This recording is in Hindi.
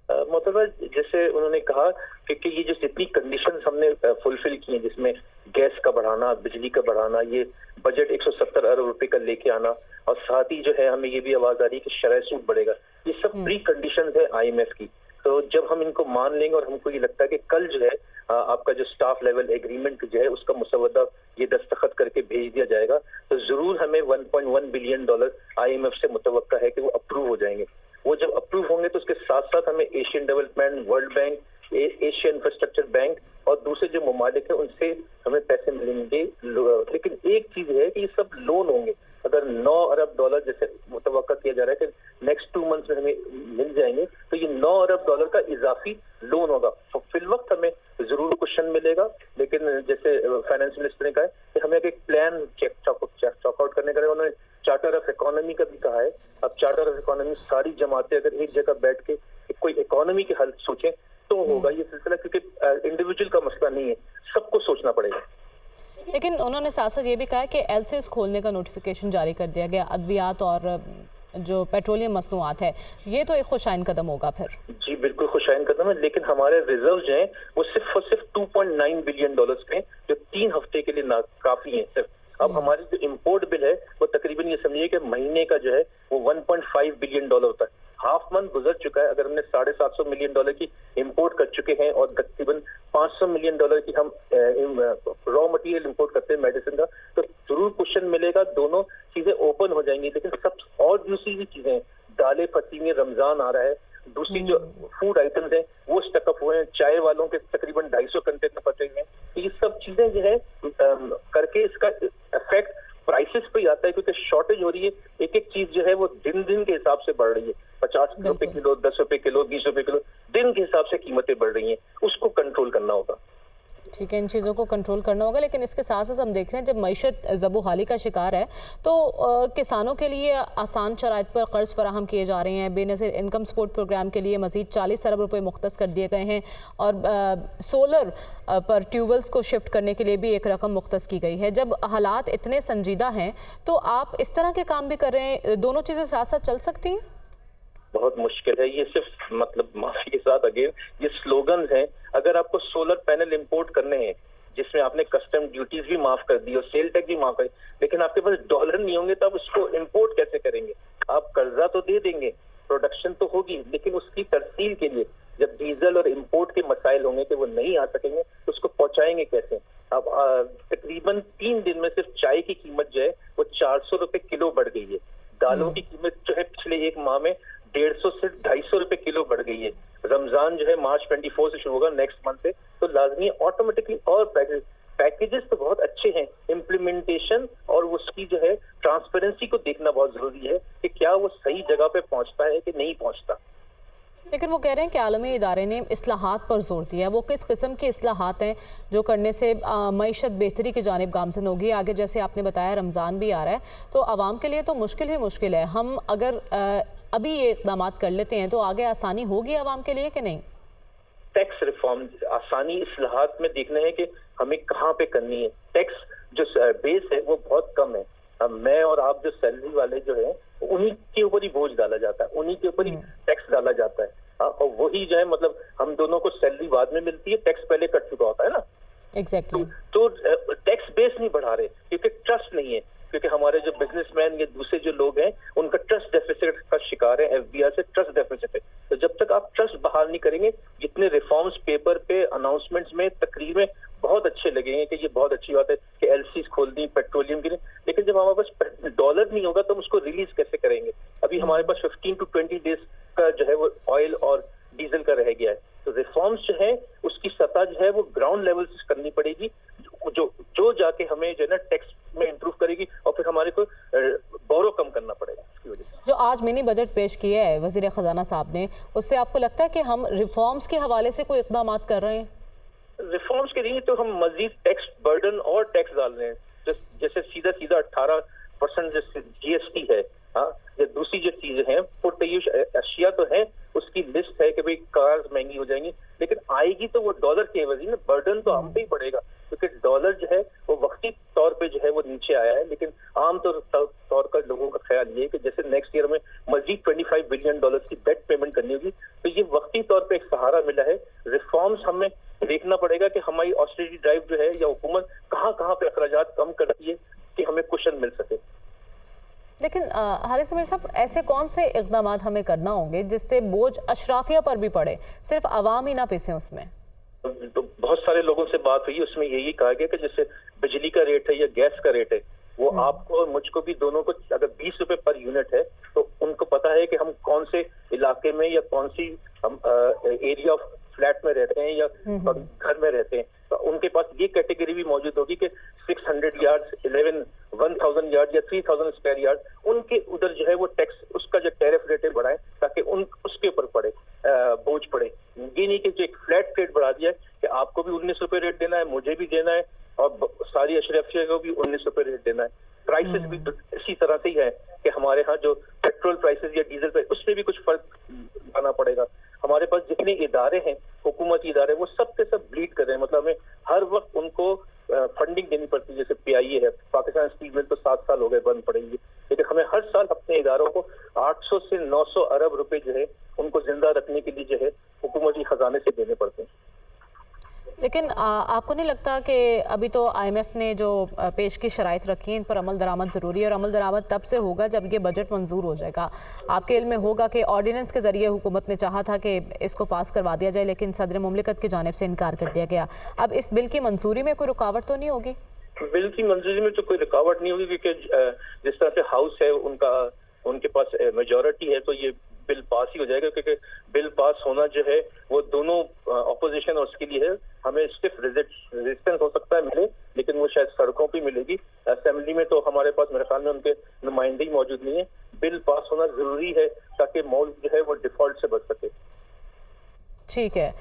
मतलब जैसे उन्होंने कहा कि ये जो जितनी कंडीशंस हमने फुलफिल की हैं, जिसमें गैस का बढ़ाना, बिजली का बढ़ाना, ये बजट 170 अरब रुपए का लेके आना, और साथ ही जो है हमें ये भी आवाज आ रही है कि शरह सूद बढ़ेगा, ये सब प्री कंडीशंस है आईएमएफ की। तो जब हम इनको मान लेंगे और हमको ये लगता है कि कल जो है आपका जो स्टाफ लेवल एग्रीमेंट जो है उसका मुसवदा ये दस्तखत करके भेज दिया जाएगा, तो जरूर हमें 1.1 बिलियन डॉलर आईएमएफ से मुतवक्का है कि वो अप्रूव हो जाएंगे। वो जब अप्रूव होंगे तो उसके साथ साथ हमें Asian development, world bank, Asia infrastructure bank और दूसरे जो ममालिक है उनसे हमें पैसे मिलेंगे। लेकिन एक चीज है कि ये सब लोन होंगे। अगर 9 अरब डॉलर जैसे मुतवक्का किया जा रहा है कि नेक्स्ट 2 मंथ्स में हमें मिल जाएंगे, तो ये 9 अरब डॉलर का इजाफी लोन होगा। तो फिल वक्त हमें जरूर क्वेश्चन मिलेगा, लेकिन जैसे फाइनेंस मिनिस्टर ने कहा है कि हमें एक प्लान चेकआउट करने का, उन्होंने चार्टर ऑफ इकोनॉमी का भी कहा है। अब चार्टर ऑफ इकोनॉमी सारी जमातें अगर एक जगह बैठ के कोई इकोनॉमी के हल सोचें तो होगा ये सिलसिला, क्योंकि इंडिविजुअल का मसला नहीं है, सबको सोचना पड़ेगा। लेकिन उन्होंने साथ साथ ये भी कहा कि एलसीएस खोलने का नोटिफिकेशन जारी कर दिया गया, अद्वियात और जो पेट्रोलियम मसनूआत है, ये तो एक खुशाइन कदम होगा फिर। जी बिल्कुल खुशाइन कदम है, लेकिन हमारे रिजर्व जो हैं वो सिर्फ और सिर्फ 2.9 बिलियन डॉलर्स के, जो 3 हफ्ते के लिए काफी है सिर्फ। अब हमारी जो इम्पोर्ट बिल है वो तकरीबन ये समझिए कि महीने का जो है वो 1.5 बिलियन डॉलर होता है। हाफ मंथ गुजर चुका है, अगर हमने 750 मिलियन डॉलर की इम्पोर्ट कर चुके हैं और तकरीबन 500 मिलियन डॉलर की हम रॉ मटेरियल इम्पोर्ट करते हैं मेडिसिन का, तो जरूर क्वेश्चन मिलेगा, दोनों चीजें ओपन हो जाएंगी। लेकिन सब और दूसरी भी चीजें, दालें फंसी हुई, रमजान आ रहा है, दूसरी जो फूड आइटम्स हैं वो स्टकअप हुए हैं, चाय वालों के तकरीबन 250 कंटेनर फंसे हुए हैं। तो ये सब चीजें जो है करके इसका इफेक्ट प्राइसेस पे ही आता है, क्योंकि शॉर्टेज हो रही है। एक एक चीज जो है वो दिन दिन के हिसाब से बढ़ रही है, 50 रुपए किलो, 10 रुपए किलो, 20 रुपए किलो, दिन के हिसाब से कीमतें बढ़ रही हैं, उसको कंट्रोल करना होगा। ठीक है, इन चीज़ों को कंट्रोल करना होगा। लेकिन इसके साथ साथ हम देख रहे हैं जब मईशत ज़बूहाली का शिकार है तो किसानों के लिए आसान शराइत पर कर्ज फराहम किए जा रहे हैं। बेनज़ीर इनकम सपोर्ट प्रोग्राम के लिए मज़ीद 40 अरब रुपये मुख्तस कर दिए गए हैं और सोलर पर ट्यूबवेल्स को शिफ्ट करने के लिए भी एक रकम मुख्तस की गई है। जब हालात इतने संजीदा हैं तो आप इस तरह के काम भी कर रहे हैं, दोनों चीज़ें साथ साथ चल सकती हैं? बहुत मुश्किल है ये, सिर्फ मतलब माफी के साथ अगेन ये स्लोगन हैं। अगर आपको सोलर पैनल इंपोर्ट करने हैं जिसमें आपने कस्टम ड्यूटीज भी माफ कर दी और सेल टैक्स भी माफ कर, लेकिन आपके पास डॉलर नहीं होंगे तो आप उसको इंपोर्ट कैसे करेंगे? आप कर्जा तो दे देंगे, प्रोडक्शन तो होगी, लेकिन उसकी तरसील के लिए जब डीजल और इंपोर्ट के मसाइल होंगे कि वो नहीं आ सकेंगे तो उसको पहुंचाएंगे कैसे? अब तकरीबन 3 दिन में सिर्फ चाय की कीमत जो है वो 400 रुपए किलो बढ़ गई है। दालों की कीमत जो है पिछले एक माह में 150 से 250 रुपए किलो बढ़ गई है। रमजान जो है मार्च 24 से शुरू होगा, नेक्स्ट मंथ से, तो लाजमी ऑटोमेटिकली और पैकेजेस तो बहुत अच्छे हैं, इम्प्लीमेंटेशन और उसकी जो है ट्रांसपेरेंसी को देखना बहुत जरूरी है कि क्या वो सही जगह पे पहुंचता है कि नहीं पहुंचता। लेकिन वो कह रहे हैं कि आलमी इदारे ने इस्लाहात पर जोर दिया। वो किस किस्म की इस्लाहात हैं जो करने से मईशत बेहतरी की जानिब गामज़न होगी? आगे जैसे आपने बताया रमज़ान भी आ रहा है तो आवाम के लिए तो मुश्किल ही मुश्किल है। हम अगर अभी ये इक़दाम कर लेते हैं तो आगे आसानी होगी आवाम के लिए कि नहीं? टैक्स रिफॉर्म आसानी इस्लाहात में देखना है कि हमें कहाँ पे करनी है। टैक्स जो बेस है वो बहुत कम है। मैं और आप जो सैलरी वाले जो है उन्हीं के ऊपर ही बोझ डाला जाता है, उन्हीं के ऊपर ही टैक्स डाला जाता है। और वही जो है मतलब हम दोनों को सैलरी बाद में मिलती है, टैक्स पहले कट चुका होता है ना। एग्जैक्टली। तो टैक्स बेस नहीं बढ़ा रहे क्योंकि ट्रस्ट नहीं है, क्योंकि हमारे जो बिजनेसमैन या दूसरे जो लोग हैं उनका ट्रस्ट डेफिसिट का शिकार है। एफबीआई से ट्रस्ट डेफिसिट है। तो जब तक आप ट्रस्ट बहाल नहीं करेंगे, जितने रिफॉर्म्स पेपर पे, अनाउंसमेंट्स में, तकरीर में बहुत अच्छे लगेंगे कि ये बहुत अच्छी बात है कि एलसीज खोल दी पेट्रोलियम के लिए, लेकिन जब हमारे पास डॉलर नहीं होगा तो हम उसको रिलीज कैसे करेंगे? अभी हमारे पास 15 to 20 डेज का जो है वो ऑयल और डीजल का रह गया है। तो रिफॉर्म्स जो है उसकी सतह जो है वो ग्राउंड लेवल से करनी पड़ेगी, जो जाके हमें जो है ना टैक्स में इंप्रूव करेगी और फिर हमारे को बोरो कम करना पड़ेगा। इसकी वजह से जो आज मिनी बजट पेश किया है वजीर खजाना साहब ने, उससे आपको लगता है कि हम रिफॉर्म्स के हवाले से कोई इक़दाम कर रहे हैं? रिफॉर्म्स के लिए तो हम मजीद टैक्स बर्डन और टैक्स डाल रहे हैं। जैसे सीधा 18% जीएसटी है, हाँ, या दूसरी जो चीजें हैं पुरतयूश अशिया तो है, उसकी लिस्ट है कि भाई कार्स महंगी हो जाएंगी, लेकिन आएगी तो वो डॉलर की एवज ही ना, बर्डन तो हम पे ही पड़ेगा। क्योंकि डॉलर जो है वो वक्ती तौर पे जो है वो नीचे आया है, लेकिन आमतौर तौर पर लोगों का ख्याल ये है कि जैसे नेक्स्ट ईयर में मजीद $25 बिलियन की डेट पेमेंट करनी होगी, तो ये वक्ती तौर पे एक सहारा मिला है। रिफॉर्म्स हमें देखना पड़ेगा कि हमारी ऑस्टेरिटी ड्राइव जो है या हुकूमत कहाँ कहाँ पे अखराजात कम करती है कि हमें कुशन मिल सके। लेकिन हारिस आमिर साहब, ऐसे कौन से इक़दाम हमें करना होंगे जिससे बोझ अशराफिया पर भी पड़े, सिर्फ आवाम ही ना पिसे उसमें? तो बहुत सारे लोगों से बात हुई, उसमें यही कहा गया कि जैसे बिजली का रेट है या गैस का रेट है, वो आपको और मुझको भी दोनों को अगर 20 रुपए पर यूनिट है, तो उनको पता है कि हम कौन से इलाके में या कौन सी हम एरिया ऑफ फ्लैट में रहते हैं या घर में रहते हैं, तो उनके पास ये कैटेगरी भी मौजूद होगी कि 600 यार्ड 1000 यार्ड या 3000 स्क्वायर यार्ड, उनके उधर जो है वो टैक्स, उसका जो टैरिफ रेट है बढ़ाएं ताकि उसके ऊपर पड़े बोझ पड़े। ये नहीं कि जो एक फ्लैट रेट बढ़ा दिया है कि आपको भी 19 रुपए रेट देना है, मुझे भी देना है और सारी अशराफिया को भी 19 रुपए रेट देना है। प्राइसेस भी इसी तरह से ही है कि हमारे यहाँ जो पेट्रोल प्राइसेस या डीजल प्राइस, उसमें भी कुछ फर्क लाना पड़ेगा। हमारे पास जितने इदारे हैं, हुकूमती इदारे, वो सब के सब ब्लीड कर रहे हैं, मतलब हमें हर वक्त उनको फंडिंग देनी पड़ती है। जैसे PIA है, पाकिस्तान स्टील मिल, तो 7 साल हो गए बंद पड़ेगी, लेकिन हमें हर साल अपने इदारों को 800 से 900 अरब रुपए जो है उनको जिंदा रखने के लिए जो है हुकूमती खजाने से देने पड़ते हैं। लेकिन आपको नहीं लगता कि अभी तो IMF ने जो पेश की शराइत रखी है, इन पर अमल दरामद ज़रूरी है, और अमल दरामद तब से होगा जब ये बजट मंजूर हो जाएगा। आपके इल्म में होगा कि ऑर्डिनेंस के ज़रिए हुकूमत ने चाहा था कि इसको पास करवा दिया जाए, लेकिन सदर मुमलिकत की जानिब से इनकार कर दिया गया। अब इस बिल की मंजूरी में कोई रुकावट तो नहीं होगी? बिल की मंजूरी में तो कोई रुकावट नहीं होगी, क्योंकि जिस तरह से हाउस है उनके पास मेजॉरिटी है, तो ये बिल पास ही हो जाएगा। क्योंकि बिल पास होना जो है वो दोनों ऑपोजिशन और उसके लिए है। हमें स्टिफ रेजिस्टेंस हो सकता है मिले, लेकिन वो शायद सड़कों पे मिलेगी। असेंबली में तो हमारे पास मेरे ख्याल में उनके नुमाइंदे ही मौजूद नहीं है। बिल पास होना जरूरी है ताकि मुल्क जो है वो डिफॉल्ट से बच सके। ठीक है।